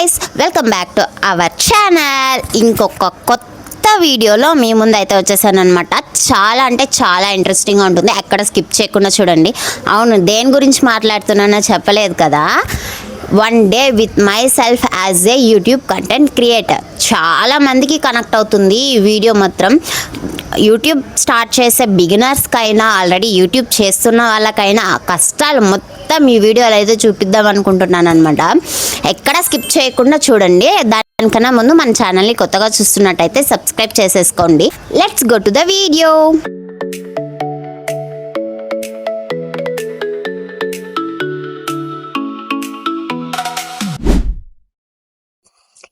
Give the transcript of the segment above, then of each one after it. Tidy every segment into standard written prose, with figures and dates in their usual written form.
Guys, welcome back to our channel. ఇంకొక కొత్త వీడియోలో మీ ముందు అయితే వచ్చేసాను అనమాట. చాలా అంటే చాలా ఇంట్రెస్టింగ్గా ఉంటుంది, ఎక్కడ స్కిప్ చేయకుండా చూడండి. అవును, దేని గురించి మాట్లాడుతున్నానో చెప్పలేదు కదా. One day with my self as a YouTube content creator. చాలా మందికి కనెక్ట్ అవుతుంది ఈ వీడియో మాత్రం. యూట్యూబ్ స్టార్ట్ చేసే బిగినర్స్కైనా, ఆల్రెడీ యూట్యూబ్ చేస్తున్న వాళ్ళకైనా ఆ కష్టాలు మొత్తం ఈ వీడియోలో అయితే చూపిద్దాం అనుకుంటున్నాను అనమాట. ఎక్కడ స్కిప్ చేయకుండా చూడండి. దానికన్నా ముందు మన ఛానల్ని కొత్తగా చూస్తున్నట్టయితే సబ్స్క్రైబ్ చేసేసుకోండి. Let's go to the video.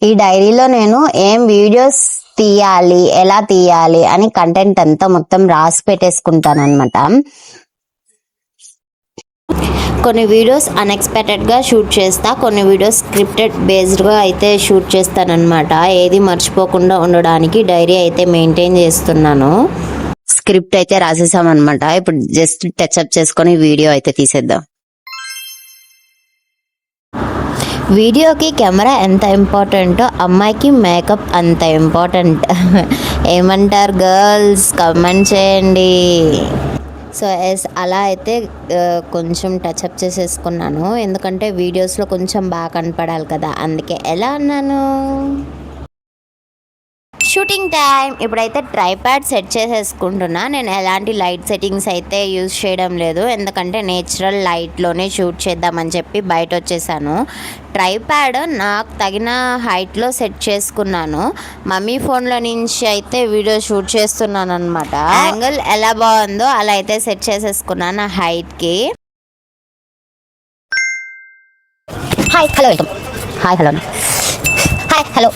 ఈ డైరీలో నేను ఏం వీడియోస్ తీయాలి, ఎలా తీయాలి అని కంటెంట్ అంతా మొత్తం రాసి పెట్టేసుకుంటాను అనమాట. కొన్ని వీడియోస్ అన్ఎక్స్పెక్టెడ్గా షూట్ చేస్తా, కొన్ని వీడియోస్ స్క్రిప్టెడ్ బేస్డ్గా అయితే షూట్ చేస్తానన్నమాట. ఏది మర్చిపోకుండా ఉండడానికి డైరీ అయితే మెయింటైన్ చేస్తున్నాను. స్క్రిప్ట్ అయితే రాసేసామన్నమాట. ఇప్పుడు జస్ట్ టచ్అప్ చేసుకొని వీడియో అయితే తీసేద్దాం. వీడియోకి కెమెరా ఎంత ఇంపార్టెంటో అమ్మాయికి మేకప్ అంత ఇంపార్టెంట్. ఏమంటారు గర్ల్స్? కమెంట్ చేయండి. సో అలా అయితే కొంచెం టచ్అప్ చేసేసుకున్నాను, ఎందుకంటే వీడియోస్లో కొంచెం బాగా కనపడాలి కదా, అందుకే ఎలా అన్నాను. Shooting time. ఇప్పుడైతే ట్రైప్యాడ్ సెట్ చేసేసుకుంటున్నా. నేను ఎలాంటి లైట్ సెట్టింగ్స్ అయితే యూజ్ చేయడం లేదు, ఎందుకంటే నేచురల్ లైట్లోనే షూట్ చేద్దామని చెప్పి బయట వచ్చేసాను. ట్రైప్యాడ్ నాకు తగిన హైట్లో సెట్ చేసుకున్నాను. మమ్మీ ఫోన్లో నుంచి అయితే వీడియో షూట్ చేస్తున్నాను అనమాట. యాంగిల్ ఎలా బాగుందో అలా అయితే సెట్ చేసేసుకున్నాను నా హైట్కి. Hi hello welcome. Hi hello hi hello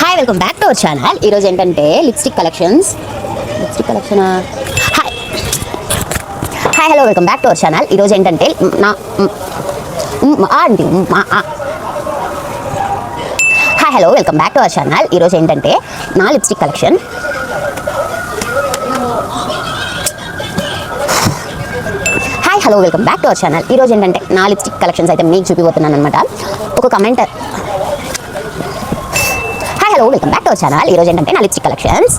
hi welcome back to our channel. ఈరోజు ఏంటంటే lipstick collection. Hi hi hello welcome back to our channel. ఈరోజు ఏంటంటే hi hello welcome back to our channel. ఈరోజు ఏంటంటే నా lipstick collection. Hi hello welcome back to our channel. ఈరోజు ఏంటంటే నా లిప్స్టిక్ కలెక్షన్స్ అయితే మీకు చూపిపోతున్నాను అనమాట. ఒక comment. Hello welcome back to our channel. ఈరోజు ఏంటంటే నా లిప్స్టిక్ కలెక్షన్స్.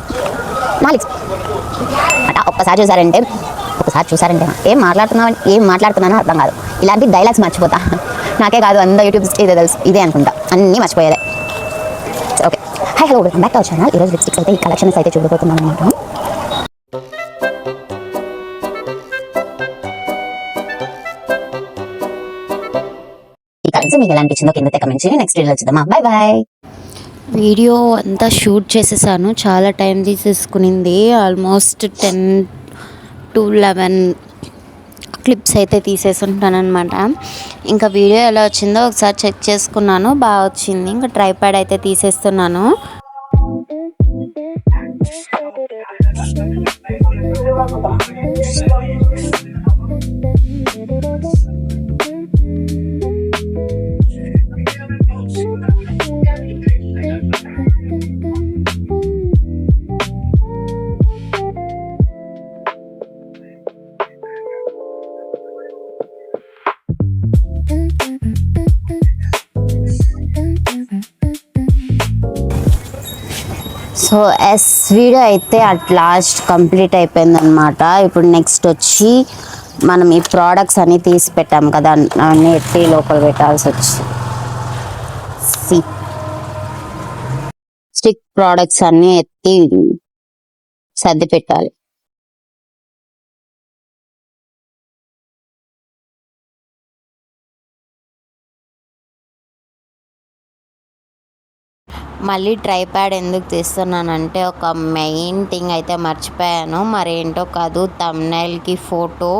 ఒక్కసారి చూసారంటే ఏం మాట్లాడుతున్నానో అర్థం కాదు. ఇలాంటి డైలాగ్స్ మర్చిపోతా. నాకే కాదు, అందరూ యూట్యూబ్ ఇదే తెలుసు, ఇదే అనుకుంటా, అన్నీ మర్చిపోయేదే. Okay, hi hello welcome back to our channel. ఈరోజు లిప్స్టిక్స్ అయితే ఈ కలెక్షన్స్ అయితే చూడబోతున్నాను అనమాట. ఈ కలెక్షన్ మీకు ఎలా అనిపించిందో కింద కమెంట్ చేయండి. నెక్స్ట్ వీడియోలో చూద్దామా. Bye bye. వీడియో అంతా షూట్ చేసేసాను, చాలా టైం తీసేసుకునింది. ఆల్మోస్ట్ 10 to 11 క్లిప్స్ అయితే తీసేసి ఉంటాను అనమాట. ఇంకా వీడియో ఎలా వచ్చిందో ఒకసారి చెక్ చేసుకున్నాను, బాగా వచ్చింది. ఇంకా ట్రైప్యాడ్ అయితే తీసేస్తున్నాను. సో వీడియో అయితే అట్ లాస్ట్ కంప్లీట్ అయిపోయిందనమాట. ఇప్పుడు నెక్స్ట్ వచ్చి మనం ఈ ప్రోడక్ట్స్ అన్నీ తీసి పెట్టాం కదా, అన్నీ ఎత్తి లోపల పెట్టాల్సి వచ్చి స్టిక్ ప్రోడక్ట్స్ అన్నీ ఎత్తి సర్ది పెట్టాలి. మళ్ళీ ట్రైప్యాడ్ ఎందుకు తీస్తున్నానంటే ఒక మెయిన్ థింగ్ అయితే మర్చిపోయాను, మరేంటో కాదు, థంబ్నెయిల్కి ఫోటో.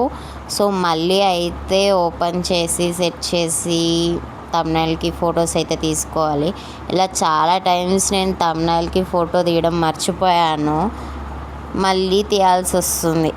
సో మళ్ళీ అయితే ఓపెన్ చేసి సెట్ చేసి థంబ్నెయిల్కి ఫొటోస్ అయితే తీసుకోవాలి. ఇలా చాలా టైమ్స్ నేను థంబ్నెయిల్కి ఫోటో తీయడం మర్చిపోయాను, మళ్ళీ తీయాల్సి వస్తుంది.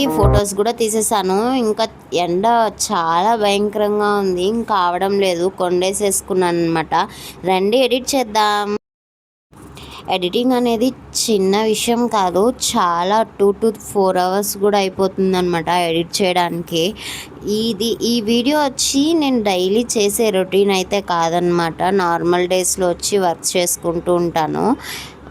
ఇప్పటికీ ఫొటోస్ కూడా తీసేసాను. ఇంకా ఎండ చాలా భయంకరంగా ఉంది, ఇంకా అవడం లేదు, కొండేసేసుకున్నాను అనమాట. రండి ఎడిట్ చేద్దాం. ఎడిటింగ్ అనేది చిన్న విషయం కాదు, చాలా 2 to 4 అవర్స్ కూడా అయిపోతుందన్నమాట ఎడిట్ చేయడానికి. ఈ వీడియో వచ్చి నేను డైలీ చేసే రొటీన్ అయితే కాదనమాట. నార్మల్ డేస్లో వచ్చి వర్క్ చేసుకుంటూ ఉంటాను,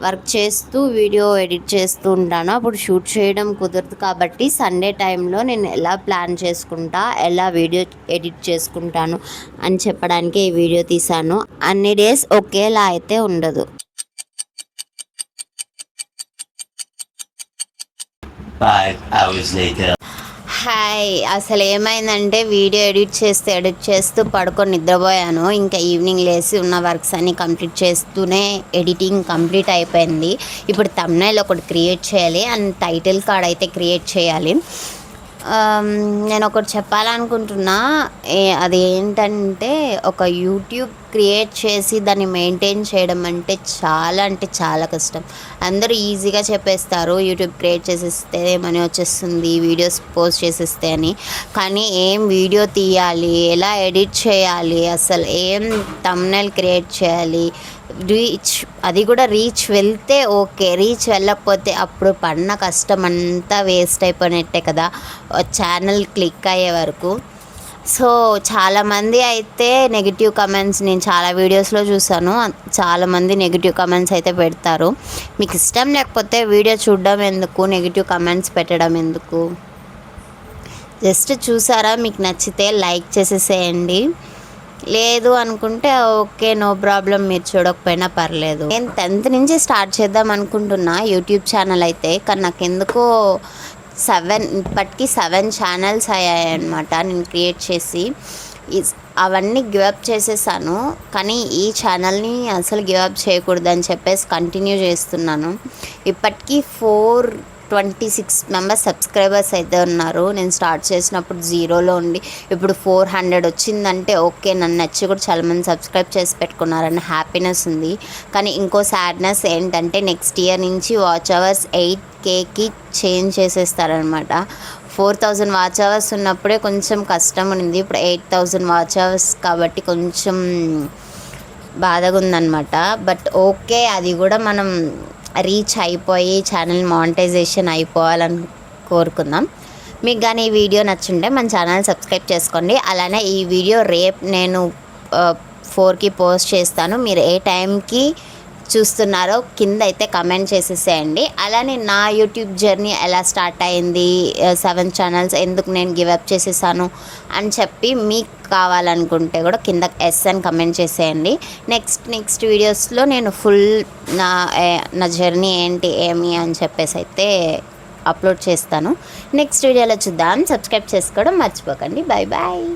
వర్క్ చేస్తూ వీడియో ఎడిట్ చేస్తూ ఉంటాను. అప్పుడు షూట్ చేయడం కుదరదు కాబట్టి సండే టైంలో నేను ఎలా ప్లాన్ చేసుకుంటా, ఎలా వీడియో ఎడిట్ చేసుకుంటాను అని చెప్పడానికి ఈ వీడియో తీశాను. అన్ని డేస్ ఒకేలా అయితే ఉండదు. 5 hours later. హాయ్, అసలు ఏమైందంటే వీడియో ఎడిట్ చేస్తూ పడుకొని నిద్రపోయాను. ఇంకా ఈవినింగ్ లేసి ఉన్న వర్క్స్ అన్నీ కంప్లీట్ చేస్తూనే ఎడిటింగ్ కంప్లీట్ అయిపోయింది. ఇప్పుడు థంబ్నెయిల్ ఒకటి క్రియేట్ చేయాలి అండ్ టైటిల్ కార్డ్ అయితే క్రియేట్ చేయాలి. నేను ఒకటి చెప్పాలనుకుంటున్నా, అది ఏంటంటే ఒక యూట్యూబ్ క్రియేట్ చేసి దాన్ని మెయింటైన్ చేయడం అంటే చాలా కష్టం. అందరూ ఈజీగా చెప్పేస్తారు యూట్యూబ్ క్రియేట్ చేసేస్తే మనీ వచ్చేస్తుంది, వీడియోస్ పోస్ట్ చేసేస్తే అని. కానీ ఏం వీడియో తీయాలి, ఎలా ఎడిట్ చేయాలి, అసలు ఏం థంబ్నెయిల్ క్రియేట్ చేయాలి, అది కూడా రీచ్ వెళ్తే ఓకే, రీచ్ వెళ్ళకపోతే అప్పుడు పడిన కష్టం అంతా వేస్ట్ అయిపోయినట్టే కదా ఛానల్ క్లిక్ అయ్యే వరకు. సో చాలామంది అయితే నెగిటివ్ కమెంట్స్ నేను చాలా వీడియోస్లో చూసాను, చాలామంది నెగిటివ్ కమెంట్స్ అయితే పెడతారు. మీకు ఇష్టం లేకపోతే వీడియో చూడడం ఎందుకు, నెగిటివ్ కమెంట్స్ పెట్టడం ఎందుకు? జస్ట్ చూసారా, మీకు నచ్చితే లైక్ చేసేసేయండి, లేదు అనుకుంటే ఓకే, నో ప్రాబ్లం, మీరు చూడకపోయినా పర్లేదు. నేను 10th నుంచి స్టార్ట్ చేద్దాం అనుకుంటున్నా యూట్యూబ్ ఛానల్ అయితే, కానీ నాకు ఎందుకో ఇప్పటికీ 7 ఛానల్స్ అయ్యాయన్నమాట నేను క్రియేట్ చేసి. అవన్నీ గివప్ చేసేసాను, కానీ ఈ ఛానల్ని అసలు గివప్ చేయకూడదని చెప్పేసి కంటిన్యూ చేస్తున్నాను. ఇప్పటికీ 426 మెంబర్స్ సబ్స్క్రైబర్స్ అయితే ఉన్నారు. నేను స్టార్ట్ చేసినప్పుడు 0లో ఉండి ఇప్పుడు 400 వచ్చిందంటే ఓకే, నన్ను నచ్చి కూడా చాలామంది సబ్స్క్రైబ్ చేసి పెట్టుకున్నారని హ్యాపీనెస్ ఉంది. కానీ ఇంకో సాడ్నెస్ ఏంటంటే నెక్స్ట్ ఇయర్ నుంచి వాచ్ అవర్స్ 8Kకి చేంజ్ చేసేస్తారనమాట. 4000 వాచ్ అవర్స్ ఉన్నప్పుడే కొంచెం కష్టం ఉంది, ఇప్పుడు 8000 వాచ్ అవర్స్ కాబట్టి కొంచెం బాధగా ఉందన్నమాట. బట్ ఓకే, అది కూడా మనం రీచ్ అయిపోయి ఛానల్ మానిటైజేషన్ అయిపోవాలని కోరుకుందాం. మీకు కానీ ఈ వీడియో నచ్చుంటే మన ఛానల్ సబ్స్క్రైబ్ చేసుకోండి. అలానే ఈ వీడియో రేపు నేను 4కి పోస్ట్ చేస్తాను. మీరు ఏ టైంకి చూస్తున్నారో కింద అయితే కమెంట్ చేసేసేయండి. అలానే నా యూట్యూబ్ జర్నీ ఎలా స్టార్ట్ అయింది, 7 ఛానల్స్ ఎందుకు నేను గివప్ చేసేసాను అని చెప్పి మీకు కావాలనుకుంటే కూడా కింద ఎస్ అని కమెంట్ చేసేయండి. నెక్స్ట్ వీడియోస్లో నేను ఫుల్ నా జర్నీ ఏంటి ఏమి అని చెప్పేసి అయితే అప్లోడ్ చేస్తాను. నెక్స్ట్ వీడియోలో చూద్దాం. సబ్స్క్రైబ్ చేసుకోవడం మర్చిపోకండి. Bye bye.